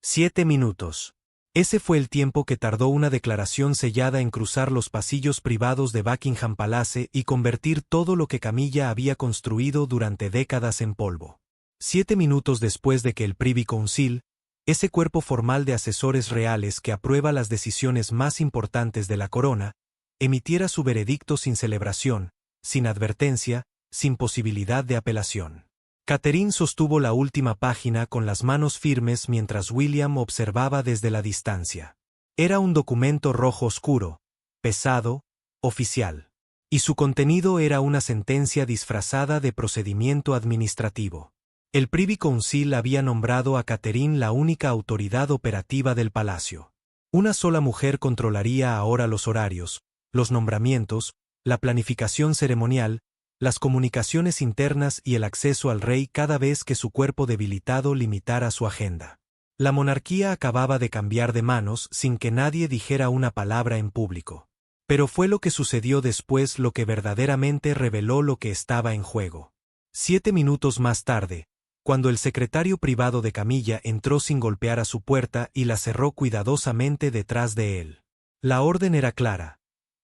7 minutos. Ese fue el tiempo que tardó una declaración sellada en cruzar los pasillos privados de Buckingham Palace y convertir todo lo que Camilla había construido durante décadas en polvo. 7 minutos después de que el Privy Council, ese cuerpo formal de asesores reales que aprueba las decisiones más importantes de la corona, emitiera su veredicto sin celebración, sin advertencia, sin posibilidad de apelación. Catherine sostuvo la última página con las manos firmes mientras William observaba desde la distancia. Era un documento rojo oscuro, pesado, oficial. Y su contenido era una sentencia disfrazada de procedimiento administrativo. El Privy Council había nombrado a Catherine la única autoridad operativa del palacio. Una sola mujer controlaría ahora los horarios, los nombramientos, la planificación ceremonial, las comunicaciones internas y el acceso al rey cada vez que su cuerpo debilitado limitara su agenda. La monarquía acababa de cambiar de manos sin que nadie dijera una palabra en público. Pero fue lo que sucedió después lo que verdaderamente reveló lo que estaba en juego. 7 minutos más tarde, cuando el secretario privado de Camilla entró sin golpear a su puerta y la cerró cuidadosamente detrás de él. La orden era clara.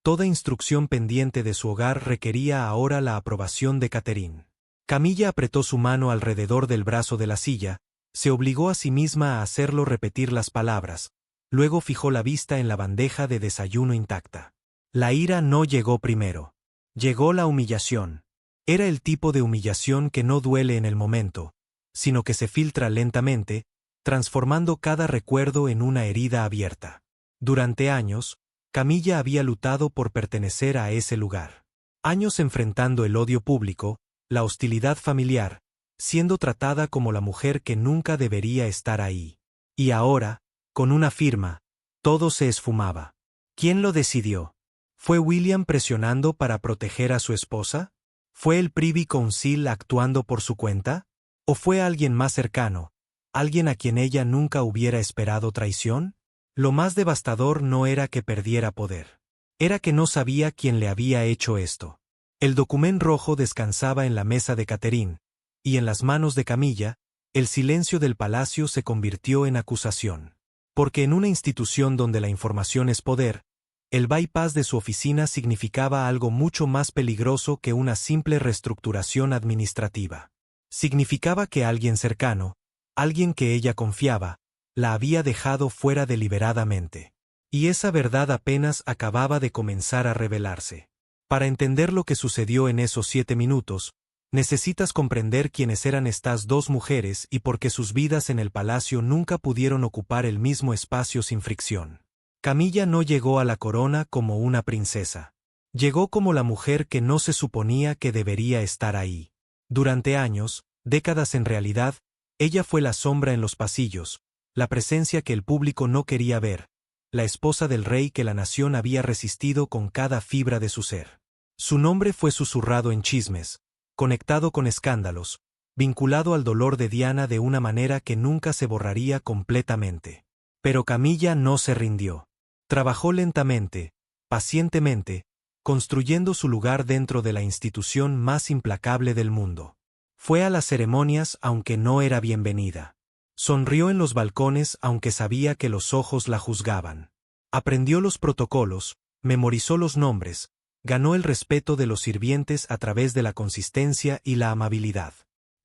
Toda instrucción pendiente de su hogar requería ahora la aprobación de Catherine. Camilla apretó su mano alrededor del brazo de la silla, se obligó a sí misma a hacerlo repetir las palabras, luego fijó la vista en la bandeja de desayuno intacta. La ira no llegó primero. Llegó la humillación. Era el tipo de humillación que no duele en el momento, sino que se filtra lentamente, transformando cada recuerdo en una herida abierta. Durante años, Camilla había lutado por pertenecer a ese lugar. Años enfrentando el odio público, la hostilidad familiar, siendo tratada como la mujer que nunca debería estar ahí. Y ahora, con una firma, todo se esfumaba. ¿Quién lo decidió? ¿Fue William presionando para proteger a su esposa? ¿Fue el Privy Council actuando por su cuenta? ¿O fue alguien más cercano, alguien a quien ella nunca hubiera esperado traición? Lo más devastador no era que perdiera poder. Era que no sabía quién le había hecho esto. El documento rojo descansaba en la mesa de Catherine, y en las manos de Camilla, el silencio del palacio se convirtió en acusación. Porque en una institución donde la información es poder, el bypass de su oficina significaba algo mucho más peligroso que una simple reestructuración administrativa. Significaba que alguien cercano, alguien que ella confiaba, la había dejado fuera deliberadamente. Y esa verdad apenas acababa de comenzar a revelarse. Para entender lo que sucedió en esos 7 minutos, necesitas comprender quiénes eran estas dos mujeres y por qué sus vidas en el palacio nunca pudieron ocupar el mismo espacio sin fricción. Camilla no llegó a la corona como una princesa. Llegó como la mujer que no se suponía que debería estar ahí. Durante años, décadas en realidad, ella fue la sombra en los pasillos, la presencia que el público no quería ver, la esposa del rey que la nación había resistido con cada fibra de su ser. Su nombre fue susurrado en chismes, conectado con escándalos, vinculado al dolor de Diana de una manera que nunca se borraría completamente. Pero Camilla no se rindió. Trabajó lentamente, pacientemente, construyendo su lugar dentro de la institución más implacable del mundo. Fue a las ceremonias aunque no era bienvenida. Sonrió en los balcones aunque sabía que los ojos la juzgaban. Aprendió los protocolos, memorizó los nombres, ganó el respeto de los sirvientes a través de la consistencia y la amabilidad.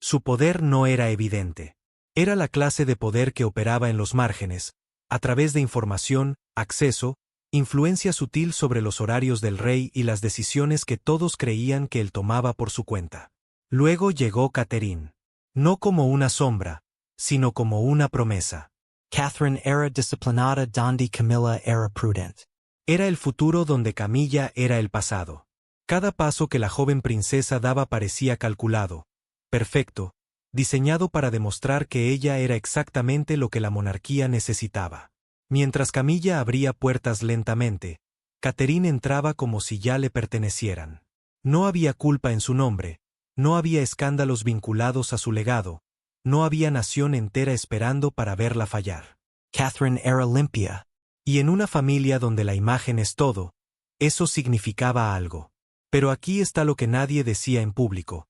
Su poder no era evidente. Era la clase de poder que operaba en los márgenes, a través de información, acceso, influencia sutil sobre los horarios del rey y las decisiones que todos creían que él tomaba por su cuenta. Luego llegó Catherine. No como una sombra, sino como una promesa. Catherine era disciplinada donde Camilla era prudente. Era el futuro donde Camilla era el pasado. Cada paso que la joven princesa daba parecía calculado, perfecto, diseñado para demostrar que ella era exactamente lo que la monarquía necesitaba. Mientras Camilla abría puertas lentamente, Catherine entraba como si ya le pertenecieran. No había culpa en su nombre, no había escándalos vinculados a su legado, no había nación entera esperando para verla fallar. Catherine era limpia. Y en una familia donde la imagen es todo, eso significaba algo. Pero aquí está lo que nadie decía en público.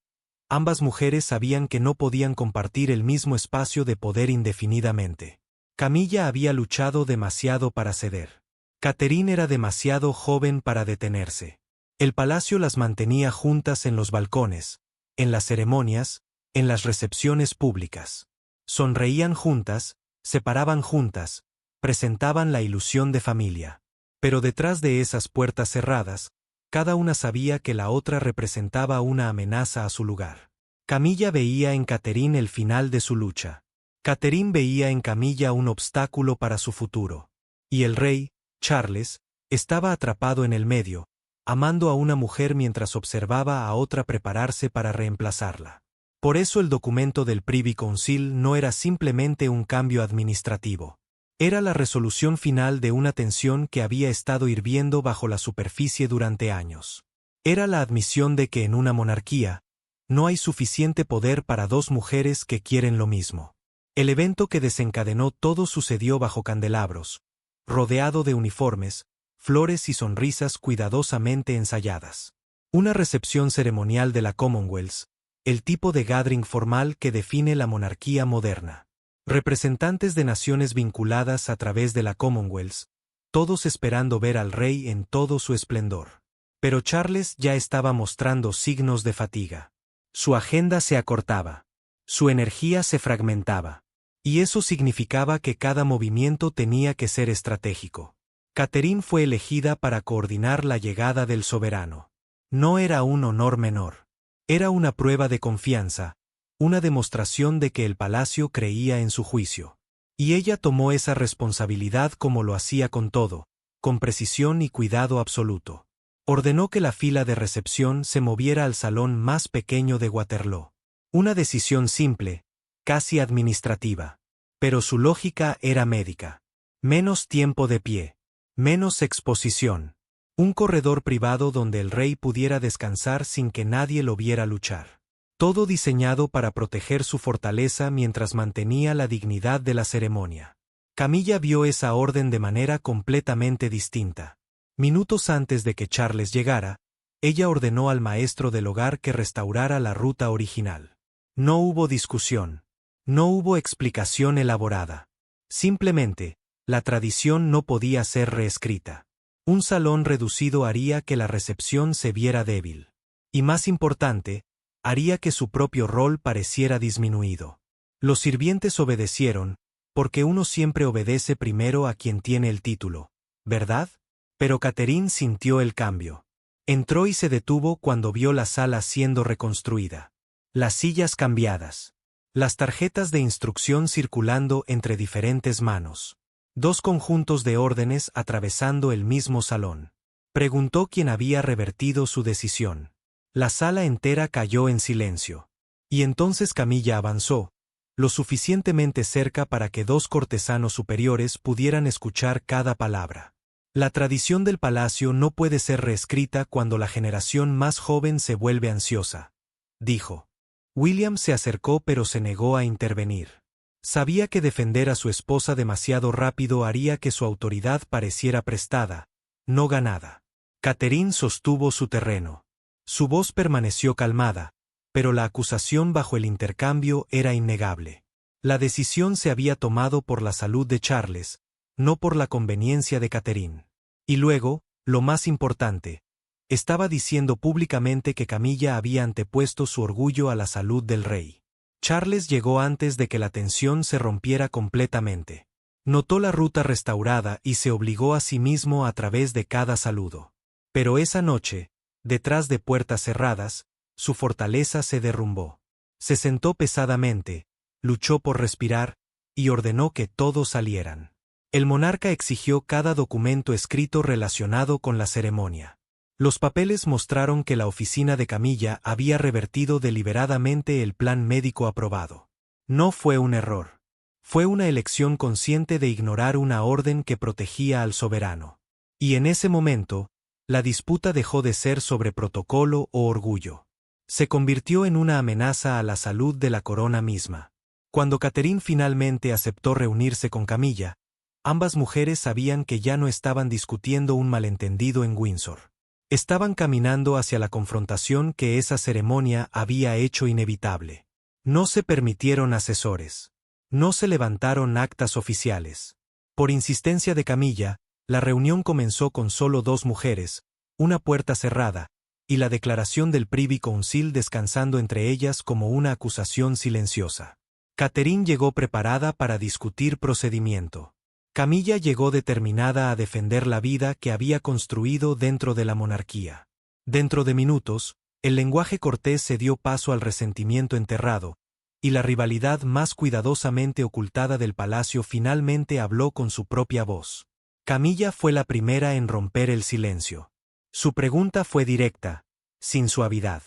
Ambas mujeres sabían que no podían compartir el mismo espacio de poder indefinidamente. Camilla había luchado demasiado para ceder. Catherine era demasiado joven para detenerse. El palacio las mantenía juntas en los balcones, en las ceremonias, en las recepciones públicas. Sonreían juntas, se paraban juntas, presentaban la ilusión de familia. Pero detrás de esas puertas cerradas, cada una sabía que la otra representaba una amenaza a su lugar. Camilla veía en Catherine el final de su lucha. Catherine veía en Camilla un obstáculo para su futuro. Y el rey, Charles, estaba atrapado en el medio, amando a una mujer mientras observaba a otra prepararse para reemplazarla. Por eso el documento del Privy Council no era simplemente un cambio administrativo. Era la resolución final de una tensión que había estado hirviendo bajo la superficie durante años. Era la admisión de que en una monarquía, no hay suficiente poder para dos mujeres que quieren lo mismo. El evento que desencadenó todo sucedió bajo candelabros, rodeado de uniformes, flores y sonrisas cuidadosamente ensayadas. Una recepción ceremonial de la Commonwealth, el tipo de gathering formal que define la monarquía moderna. Representantes de naciones vinculadas a través de la Commonwealth, todos esperando ver al rey en todo su esplendor. Pero Charles ya estaba mostrando signos de fatiga. Su agenda se acortaba. Su energía se fragmentaba. Y eso significaba que cada movimiento tenía que ser estratégico. Catherine fue elegida para coordinar la llegada del soberano. No era un honor menor. Era una prueba de confianza, una demostración de que el palacio creía en su juicio. Y ella tomó esa responsabilidad como lo hacía con todo, con precisión y cuidado absoluto. Ordenó que la fila de recepción se moviera al salón más pequeño de Waterloo. Una decisión simple, casi administrativa. Pero su lógica era médica. Menos tiempo de pie. Menos exposición. Un corredor privado donde el rey pudiera descansar sin que nadie lo viera luchar. Todo diseñado para proteger su fortaleza mientras mantenía la dignidad de la ceremonia. Camilla vio esa orden de manera completamente distinta. Minutos antes de que Charles llegara, ella ordenó al maestro del hogar que restaurara la ruta original. No hubo discusión. No hubo explicación elaborada. Simplemente, la tradición no podía ser reescrita. Un salón reducido haría que la recepción se viera débil. Y más importante, haría que su propio rol pareciera disminuido. Los sirvientes obedecieron, porque uno siempre obedece primero a quien tiene el título, ¿verdad? Pero Catherine sintió el cambio. Entró y se detuvo cuando vio la sala siendo reconstruida. Las sillas cambiadas. Las tarjetas de instrucción circulando entre diferentes manos. Dos conjuntos de órdenes atravesando el mismo salón. Preguntó quién había revertido su decisión. La sala entera cayó en silencio. Y entonces Camilla avanzó, lo suficientemente cerca para que dos cortesanos superiores pudieran escuchar cada palabra. La tradición del palacio no puede ser reescrita cuando la generación más joven se vuelve ansiosa, dijo. William se acercó pero se negó a intervenir. Sabía que defender a su esposa demasiado rápido haría que su autoridad pareciera prestada, no ganada. Catherine sostuvo su terreno. Su voz permaneció calmada, pero la acusación bajo el intercambio era innegable. La decisión se había tomado por la salud de Charles, no por la conveniencia de Catherine. Y luego, lo más importante, estaba diciendo públicamente que Camilla había antepuesto su orgullo a la salud del rey. Charles llegó antes de que la tensión se rompiera completamente. Notó la ruta restaurada y se obligó a sí mismo a través de cada saludo. Pero esa noche, detrás de puertas cerradas, su fortaleza se derrumbó. Se sentó pesadamente, luchó por respirar, y ordenó que todos salieran. El monarca exigió cada documento escrito relacionado con la ceremonia. Los papeles mostraron que la oficina de Camilla había revertido deliberadamente el plan médico aprobado. No fue un error. Fue una elección consciente de ignorar una orden que protegía al soberano. Y en ese momento, la disputa dejó de ser sobre protocolo o orgullo. Se convirtió en una amenaza a la salud de la corona misma. Cuando Catherine finalmente aceptó reunirse con Camilla, ambas mujeres sabían que ya no estaban discutiendo un malentendido en Windsor. Estaban caminando hacia la confrontación que esa ceremonia había hecho inevitable. No se permitieron asesores. No se levantaron actas oficiales. Por insistencia de Camilla, la reunión comenzó con solo 2 mujeres, una puerta cerrada, y la declaración del Privy Council descansando entre ellas como una acusación silenciosa. Catherine llegó preparada para discutir procedimiento. Camilla llegó determinada a defender la vida que había construido dentro de la monarquía. Dentro de minutos, el lenguaje cortés se dio paso al resentimiento enterrado, y la rivalidad más cuidadosamente ocultada del palacio finalmente habló con su propia voz. Camilla fue la primera en romper el silencio. Su pregunta fue directa, sin suavidad.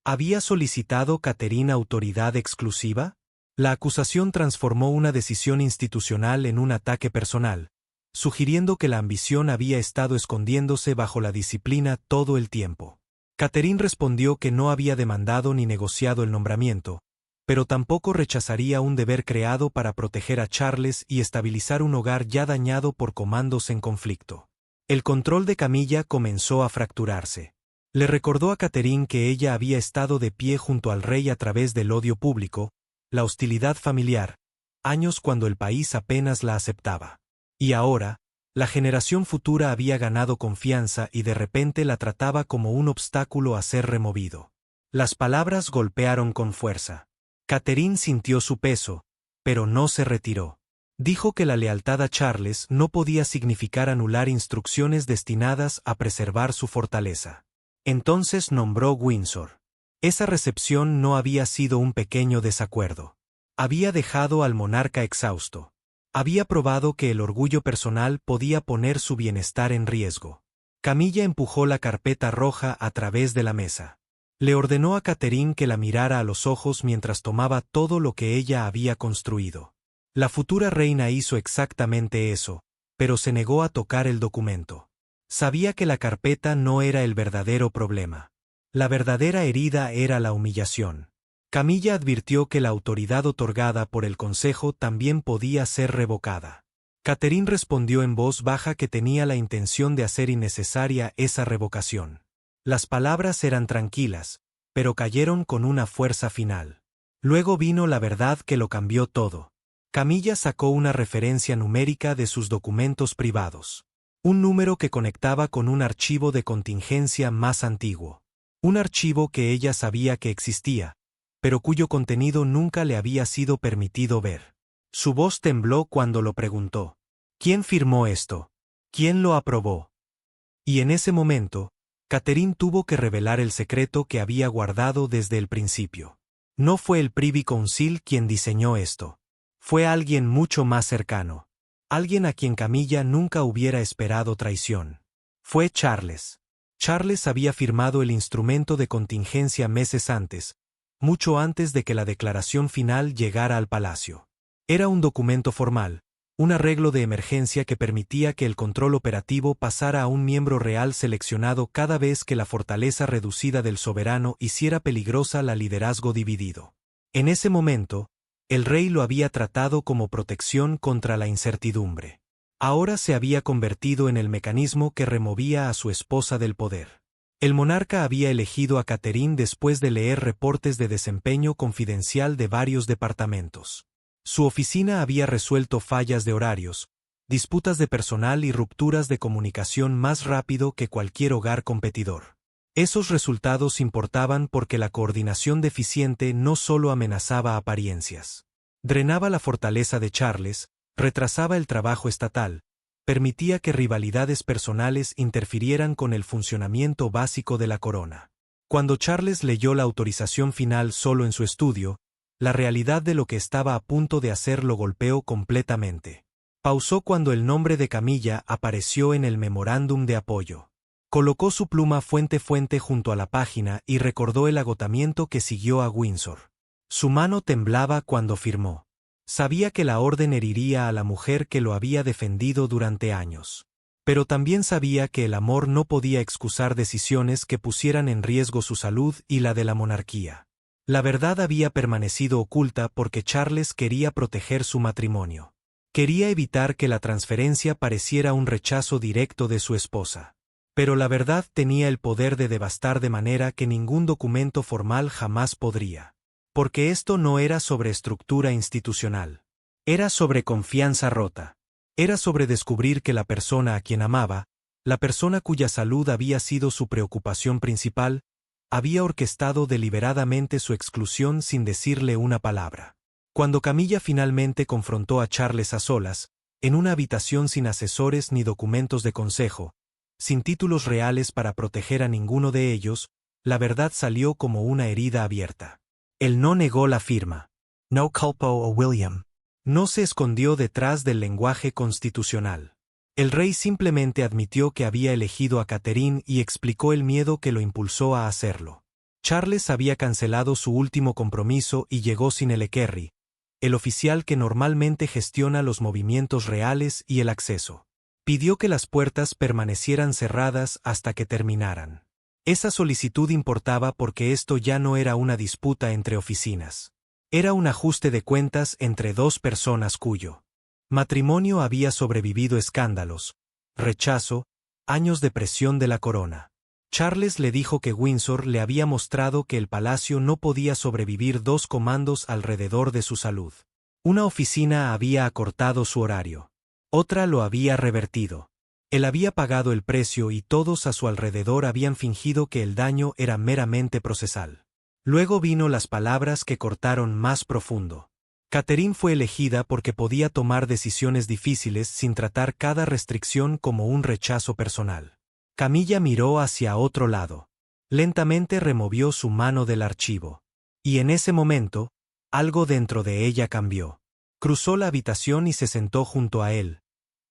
¿Había solicitado Catherine autoridad exclusiva? La acusación transformó una decisión institucional en un ataque personal, sugiriendo que la ambición había estado escondiéndose bajo la disciplina todo el tiempo. Catherine respondió que no había demandado ni negociado el nombramiento, pero tampoco rechazaría un deber creado para proteger a Charles y estabilizar un hogar ya dañado por comandos en conflicto. El control de Camilla comenzó a fracturarse. Le recordó a Catherine que ella había estado de pie junto al rey a través del odio público, la hostilidad familiar, años cuando el país apenas la aceptaba. Y ahora, la generación futura había ganado confianza y de repente la trataba como un obstáculo a ser removido. Las palabras golpearon con fuerza. Catherine sintió su peso, pero no se retiró. Dijo que la lealtad a Charles no podía significar anular instrucciones destinadas a preservar su fortaleza. Entonces nombró Windsor. Esa recepción no había sido un pequeño desacuerdo. Había dejado al monarca exhausto. Había probado que el orgullo personal podía poner su bienestar en riesgo. Camilla empujó la carpeta roja a través de la mesa. Le ordenó a Catherine que la mirara a los ojos mientras tomaba todo lo que ella había construido. La futura reina hizo exactamente eso, pero se negó a tocar el documento. Sabía que la carpeta no era el verdadero problema. La verdadera herida era la humillación. Camilla advirtió que la autoridad otorgada por el Consejo también podía ser revocada. Catherine respondió en voz baja que tenía la intención de hacer innecesaria esa revocación. Las palabras eran tranquilas, pero cayeron con una fuerza final. Luego vino la verdad que lo cambió todo. Camilla sacó una referencia numérica de sus documentos privados. Un número que conectaba con un archivo de contingencia más antiguo. Un archivo que ella sabía que existía, pero cuyo contenido nunca le había sido permitido ver. Su voz tembló cuando lo preguntó. ¿Quién firmó esto? ¿Quién lo aprobó? Y en ese momento, Catherine tuvo que revelar el secreto que había guardado desde el principio. No fue el Privy Council quien diseñó esto. Fue alguien mucho más cercano. Alguien a quien Camilla nunca hubiera esperado traición. Fue Charles. Charles había firmado el instrumento de contingencia meses antes, mucho antes de que la declaración final llegara al palacio. Era un documento formal, un arreglo de emergencia que permitía que el control operativo pasara a un miembro real seleccionado cada vez que la fortaleza reducida del soberano hiciera peligrosa la liderazgo dividido. En ese momento, el rey lo había tratado como protección contra la incertidumbre. Ahora se había convertido en el mecanismo que removía a su esposa del poder. El monarca había elegido a Catherine después de leer reportes de desempeño confidencial de varios departamentos. Su oficina había resuelto fallas de horarios, disputas de personal y rupturas de comunicación más rápido que cualquier hogar competidor. Esos resultados importaban porque la coordinación deficiente no solo amenazaba apariencias. Drenaba la fortaleza de Charles, retrasaba el trabajo estatal, permitía que rivalidades personales interfirieran con el funcionamiento básico de la corona. Cuando Charles leyó la autorización final solo en su estudio, la realidad de lo que estaba a punto de hacer lo golpeó completamente. Pausó cuando el nombre de Camilla apareció en el memorándum de apoyo. Colocó su pluma fuente junto a la página y recordó el agotamiento que siguió a Windsor. Su mano temblaba cuando firmó. Sabía que la orden heriría a la mujer que lo había defendido durante años. Pero también sabía que el amor no podía excusar decisiones que pusieran en riesgo su salud y la de la monarquía. La verdad había permanecido oculta porque Charles quería proteger su matrimonio. Quería evitar que la transferencia pareciera un rechazo directo de su esposa. Pero la verdad tenía el poder de devastar de manera que ningún documento formal jamás podría. Porque esto no era sobre estructura institucional. Era sobre confianza rota. Era sobre descubrir que la persona a quien amaba, la persona cuya salud había sido su preocupación principal, había orquestado deliberadamente su exclusión sin decirle una palabra. Cuando Camilla finalmente confrontó a Charles a solas, en una habitación sin asesores ni documentos de consejo, sin títulos reales para proteger a ninguno de ellos, la verdad salió como una herida abierta. Él no negó la firma. No culpo a William. No se escondió detrás del lenguaje constitucional. El rey simplemente admitió que había elegido a Catherine y explicó el miedo que lo impulsó a hacerlo. Charles había cancelado su último compromiso y llegó sin el Equerry, el oficial que normalmente gestiona los movimientos reales y el acceso. Pidió que las puertas permanecieran cerradas hasta que terminaran. Esa solicitud importaba porque esto ya no era una disputa entre oficinas. Era un ajuste de cuentas entre dos personas cuyo matrimonio había sobrevivido escándalos, rechazo, años de presión de la corona. Charles le dijo que Windsor le había mostrado que el palacio no podía sobrevivir dos comandos alrededor de su salud. Una oficina había acortado su horario. Otra lo había revertido. Él había pagado el precio y todos a su alrededor habían fingido que el daño era meramente procesal. Luego vino las palabras que cortaron más profundo. Catherine fue elegida porque podía tomar decisiones difíciles sin tratar cada restricción como un rechazo personal. Camilla miró hacia otro lado. Lentamente removió su mano del archivo. Y en ese momento, algo dentro de ella cambió. Cruzó la habitación y se sentó junto a él,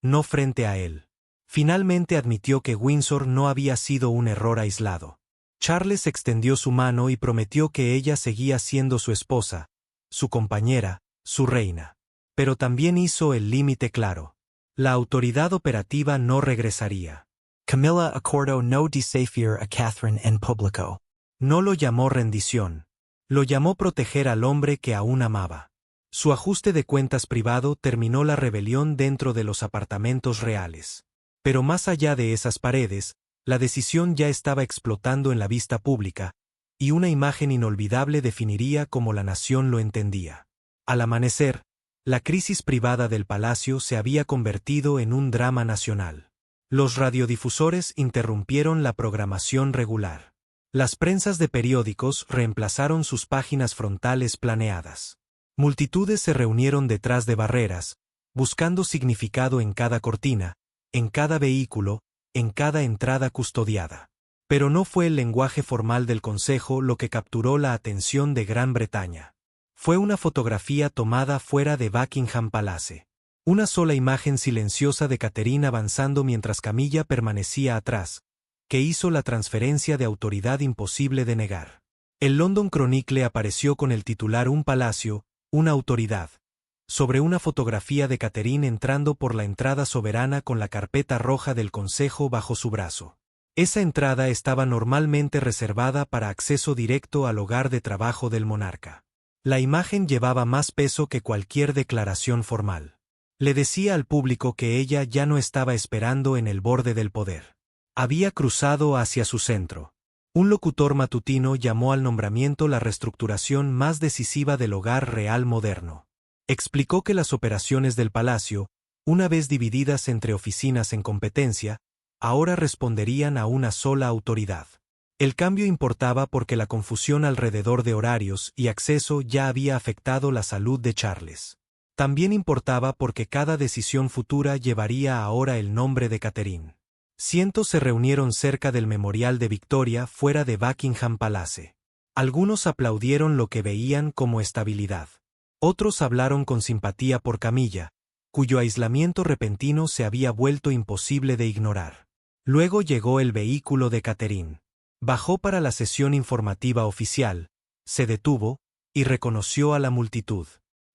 no frente a él. Finalmente admitió que Windsor no había sido un error aislado. Charles extendió su mano y prometió que ella seguía siendo su esposa, su compañera, su reina. Pero también hizo el límite claro. La autoridad operativa no regresaría. Camilla acordó no desafiar a Catherine en público. No lo llamó rendición. Lo llamó proteger al hombre que aún amaba. Su ajuste de cuentas privado terminó la rebelión dentro de los apartamentos reales. Pero más allá de esas paredes, la decisión ya estaba explotando en la vista pública, y una imagen inolvidable definiría cómo la nación lo entendía. Al amanecer, la crisis privada del palacio se había convertido en un drama nacional. Los radiodifusores interrumpieron la programación regular. Las prensas de periódicos reemplazaron sus páginas frontales planeadas. Multitudes se reunieron detrás de barreras, buscando significado en cada cortina, en cada vehículo, en cada entrada custodiada. Pero no fue el lenguaje formal del Consejo lo que capturó la atención de Gran Bretaña. Fue una fotografía tomada fuera de Buckingham Palace. Una sola imagen silenciosa de Catherine avanzando mientras Camilla permanecía atrás, que hizo la transferencia de autoridad imposible de negar. El London Chronicle apareció con el titular Un palacio, una autoridad, sobre una fotografía de Catherine entrando por la entrada soberana con la carpeta roja del Consejo bajo su brazo. Esa entrada estaba normalmente reservada para acceso directo al hogar de trabajo del monarca. La imagen llevaba más peso que cualquier declaración formal. Le decía al público que ella ya no estaba esperando en el borde del poder. Había cruzado hacia su centro. Un locutor matutino llamó al nombramiento la reestructuración más decisiva del hogar real moderno. Explicó que las operaciones del palacio, una vez divididas entre oficinas en competencia, ahora responderían a una sola autoridad. El cambio importaba porque la confusión alrededor de horarios y acceso ya había afectado la salud de Charles. También importaba porque cada decisión futura llevaría ahora el nombre de Catherine. Cientos se reunieron cerca del Memorial de Victoria fuera de Buckingham Palace. Algunos aplaudieron lo que veían como estabilidad. Otros hablaron con simpatía por Camilla, cuyo aislamiento repentino se había vuelto imposible de ignorar. Luego llegó el vehículo de Catherine. Bajó para la sesión informativa oficial, se detuvo, y reconoció a la multitud.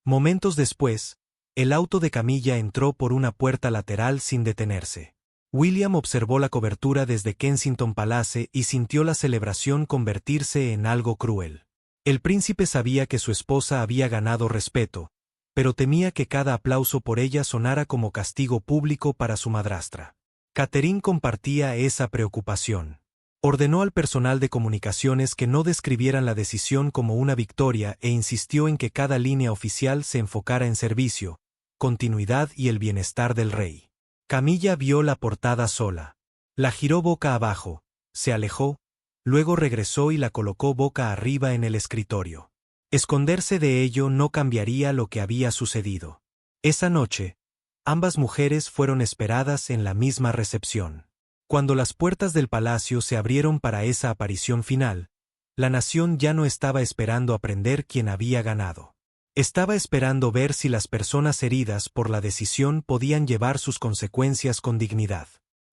Momentos después, el auto de Camilla entró por una puerta lateral sin detenerse. William observó la cobertura desde Kensington Palace y sintió la celebración convertirse en algo cruel. El príncipe sabía que su esposa había ganado respeto, pero temía que cada aplauso por ella sonara como castigo público para su madrastra. Catherine compartía esa preocupación. Ordenó al personal de comunicaciones que no describieran la decisión como una victoria e insistió en que cada línea oficial se enfocara en servicio, continuidad y el bienestar del rey. Camilla vio la portada sola. La giró boca abajo, se alejó, luego regresó y la colocó boca arriba en el escritorio. Esconderse de ello no cambiaría lo que había sucedido. Esa noche, ambas mujeres fueron esperadas en la misma recepción. Cuando las puertas del palacio se abrieron para esa aparición final, la nación ya no estaba esperando aprender quién había ganado. Estaba esperando ver si las personas heridas por la decisión podían llevar sus consecuencias con dignidad.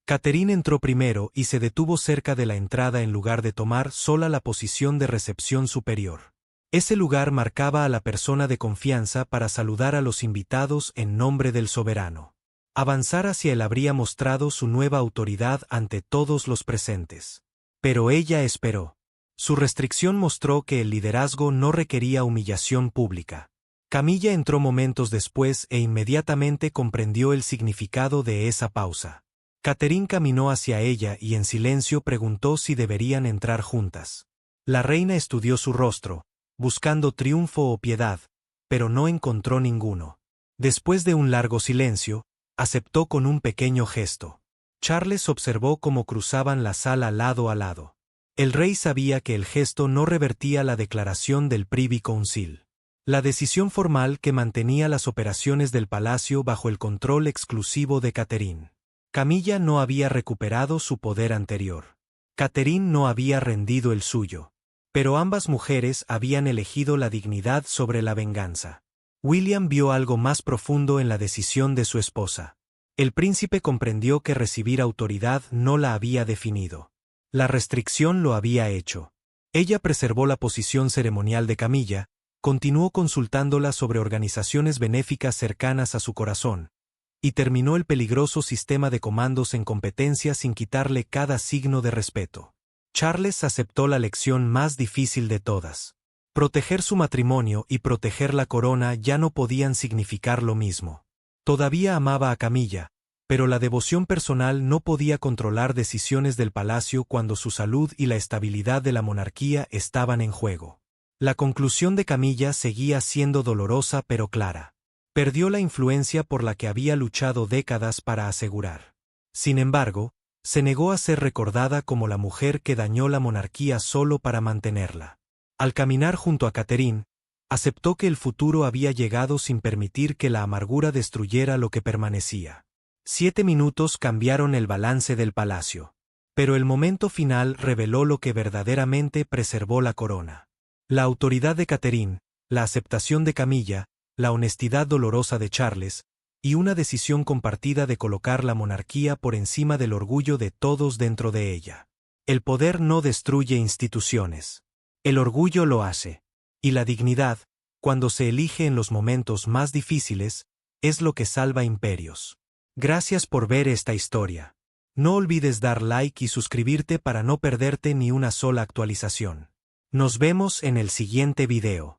Catherine entró primero y se detuvo cerca de la entrada en lugar de tomar sola la posición de recepción superior. Ese lugar marcaba a la persona de confianza para saludar a los invitados en nombre del soberano. Avanzar hacia él habría mostrado su nueva autoridad ante todos los presentes. Pero ella esperó. Su restricción mostró que el liderazgo no requería humillación pública. Camilla entró momentos después e inmediatamente comprendió el significado de esa pausa. Catherine caminó hacia ella y en silencio preguntó si deberían entrar juntas. La reina estudió su rostro, buscando triunfo o piedad, pero no encontró ninguno. Después de un largo silencio, aceptó con un pequeño gesto. Charles observó cómo cruzaban la sala lado a lado. El rey sabía que el gesto no revertía la declaración del Privy Council. La decisión formal que mantenía las operaciones del palacio bajo el control exclusivo de Catherine. Camilla no había recuperado su poder anterior. Catherine no había rendido el suyo. Pero ambas mujeres habían elegido la dignidad sobre la venganza. William vio algo más profundo en la decisión de su esposa. El príncipe comprendió que recibir autoridad no la había definido. La restricción lo había hecho. Ella preservó la posición ceremonial de Camilla, continuó consultándola sobre organizaciones benéficas cercanas a su corazón, y terminó el peligroso sistema de comandos en competencia sin quitarle cada signo de respeto. Charles aceptó la lección más difícil de todas. Proteger su matrimonio y proteger la corona ya no podían significar lo mismo. Todavía amaba a Camilla, pero la devoción personal no podía controlar decisiones del palacio cuando su salud y la estabilidad de la monarquía estaban en juego. La conclusión de Camilla seguía siendo dolorosa pero clara. Perdió la influencia por la que había luchado décadas para asegurar. Sin embargo, se negó a ser recordada como la mujer que dañó la monarquía solo para mantenerla. Al caminar junto a Catherine, aceptó que el futuro había llegado sin permitir que la amargura destruyera lo que permanecía. 7 minutos cambiaron el balance del palacio. Pero el momento final reveló lo que verdaderamente preservó la corona. La autoridad de Catherine, la aceptación de Camilla, la honestidad dolorosa de Charles, y una decisión compartida de colocar la monarquía por encima del orgullo de todos dentro de ella. El poder no destruye instituciones. El orgullo lo hace. Y la dignidad, cuando se elige en los momentos más difíciles, es lo que salva imperios. Gracias por ver esta historia. No olvides dar like y suscribirte para no perderte ni una sola actualización. Nos vemos en el siguiente video.